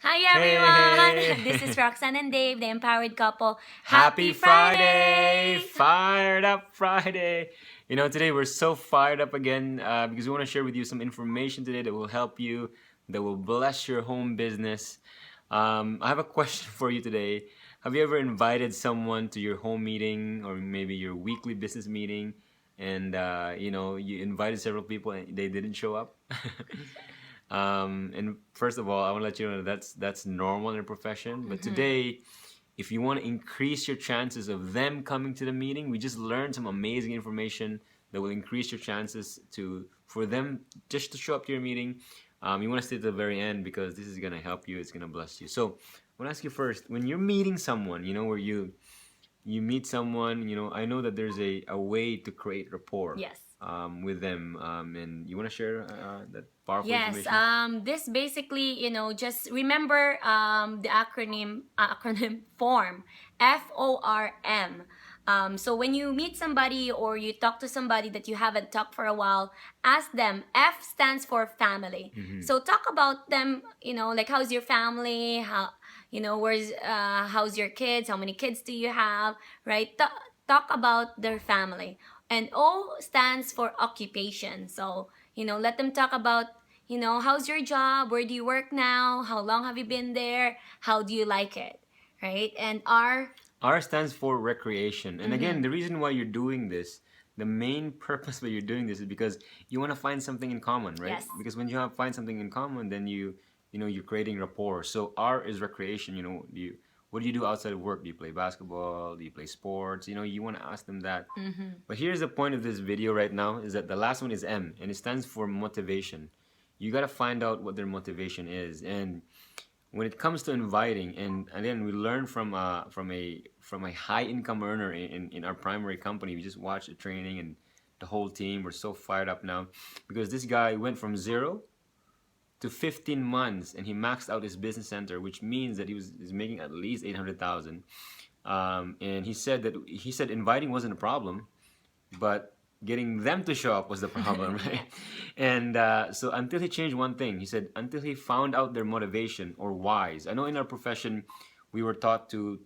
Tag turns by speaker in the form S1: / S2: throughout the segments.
S1: Hi
S2: Hey,
S1: everyone! This is Roxanne and Dave, the empowered couple.
S2: happy
S1: Happy
S2: Friday!
S1: Friday!
S2: Fired up Friday! Today we're so fired up again because we want to share with you some information today that will help you, that will bless your home business. I have a question for you today. Have you ever invited someone to your home meeting or maybe your weekly business meeting and you invited several people and they didn't show up? And first of all, I want to let you know that that's normal in a profession. But today, if you want to increase your chances of them coming to the meeting, we just learned some amazing information that will increase your chances to for them just to show up to your meeting. You want to stay to the very end because this is gonna help you. It's gonna bless you. So I want to ask you first: when you're meeting someone, where you meet someone, I know that there's a way to create rapport
S1: Yes.
S2: with them, and you want to share that powerful
S1: Yes,
S2: information?
S1: this basically, just remember the acronym form, FORM. So when you meet somebody or you talk to somebody that you haven't talked for a while, ask them. F stands for family. So talk about them, like how's your family? How's your kids? How many kids do you have? Right? Talk about their family. And O stands for occupation. So, let them talk about how's your job? Where do you work now? How long have you been there? How do you like it? Right? And R,
S2: R stands for recreation. And again, the reason why you're doing this, the main purpose why you're doing this is because you want to find something in common, right?
S1: yes.
S2: Because when find something in common, then you're creating rapport. So R is recreation. What do you do outside of work? Do you play basketball? Do you play sports? You want to ask them that. But here's the point of this video right now is that the last one is M, and it stands for motivation. You got to find out what their motivation is. And when it comes to inviting, and again, we learned from a high income earner in our primary company. We just watched the training, and the whole team were so fired up now because this guy went from 0 to 15 months, and he maxed out his business center, which means that he's making at least 800,000. And he said inviting wasn't a problem, but getting them to show up was the problem, right? And so until he changed one thing, he said until he found out their motivation or whys. I know in our profession we were taught to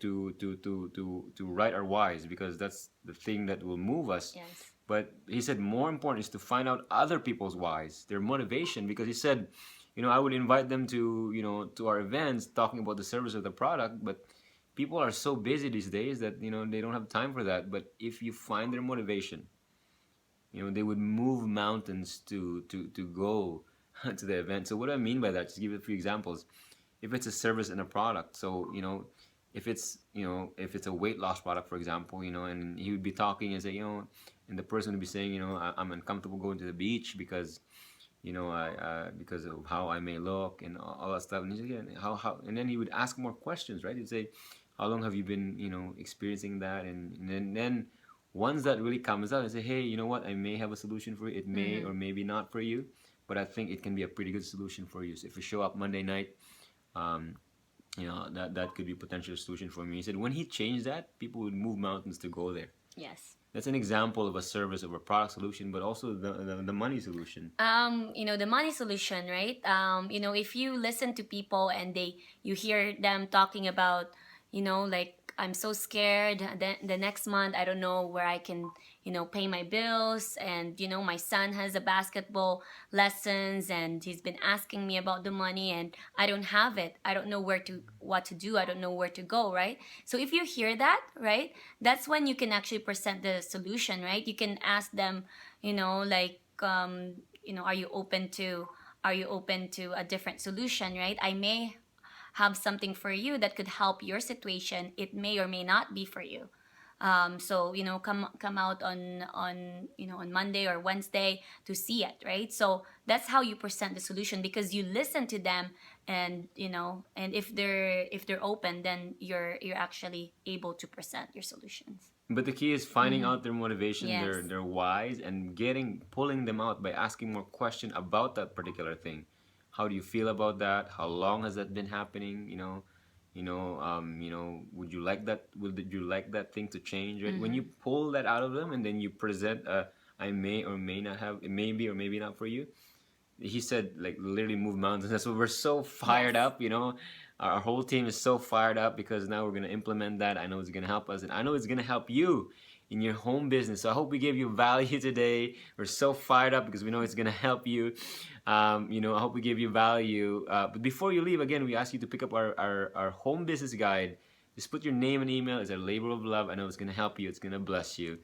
S2: write our whys because that's the thing that will move us.
S1: Yes.
S2: But he said more important is to find out other people's whys, their motivation, because he said, I would invite them to our events talking about the service of the product, but people are so busy these days that they don't have time for that. But if you find their motivation, they would move mountains to go to the event. So what do I mean by that? Just give you a few examples. If it's a service and a product, so if it's a weight loss product, for example, and he would be talking and say, and the person would be saying, I'm uncomfortable going to the beach because because of how I may look and all that stuff. And he's like, yeah, how, and then he would ask more questions, right? He'd say, how long have you been, experiencing that? And then once that really comes out, I say, hey, you know what? I may have a solution for you. It may or maybe not for you, but I think it can be a pretty good solution for you. So if you show up Monday night, um, that could be a potential solution for me. He said when he changed that, people would move mountains to go there.
S1: Yes.
S2: That's an example of a service of a product solution, but also the money solution.
S1: The money solution, right? If you listen to people and you hear them talking about, like I'm so scared. The next month I don't know where I can, pay my bills, and my son has a basketball lessons, and he's been asking me about the money, and I don't have it. I don't know what to do. I don't know where to go, right? So if you hear that, right, that's when you can actually present the solution, right? You can ask them, like are you open to a different solution, right? I may have something for you that could help your situation. It may or may not be for you. So come out on Monday or Wednesday to see it, right? So that's how you present the solution, because you listen to them, and and if they're open, then you're actually able to present your solutions.
S2: But the key is finding out their motivation,
S1: Yes.
S2: their whys, and pulling them out by asking more questions about that particular thing. How do you feel about that? How long has that been happening? Would you like that? Would you like that thing to change? Right? When you pull that out of them, and then you present, I may or may not have, it may be or maybe not for you. he said like literally move mountains. That's what we're so fired
S1: Yes.
S2: up, you know. Our whole team is so fired up because now we're gonna implement that. I know it's gonna help us, and I know it's gonna help you in your home business. So I hope we gave you value today. We're so fired up because we know it's gonna help you. You know, I hope we gave you value. But before you leave, again, we ask you to pick up our home business guide. Just put your name and email. It's a labor of love. I know it's gonna help you. It's gonna bless you.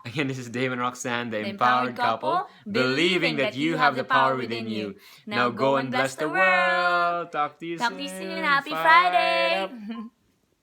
S2: Again, this is Dave and Roxanne, the
S1: The empowered
S2: empowered couple,
S1: couple,
S2: believing
S1: believing
S2: that
S1: that
S2: you
S1: you
S2: have
S1: have
S2: the
S1: the
S2: power
S1: power
S2: within
S1: within you.
S2: you.
S1: Now
S2: Now go
S1: go
S2: and
S1: and bless
S2: bless the
S1: the world.
S2: world. Talk to you
S1: Talk to you soon.
S2: soon.
S1: Happy
S2: Fired
S1: Friday.
S2: up.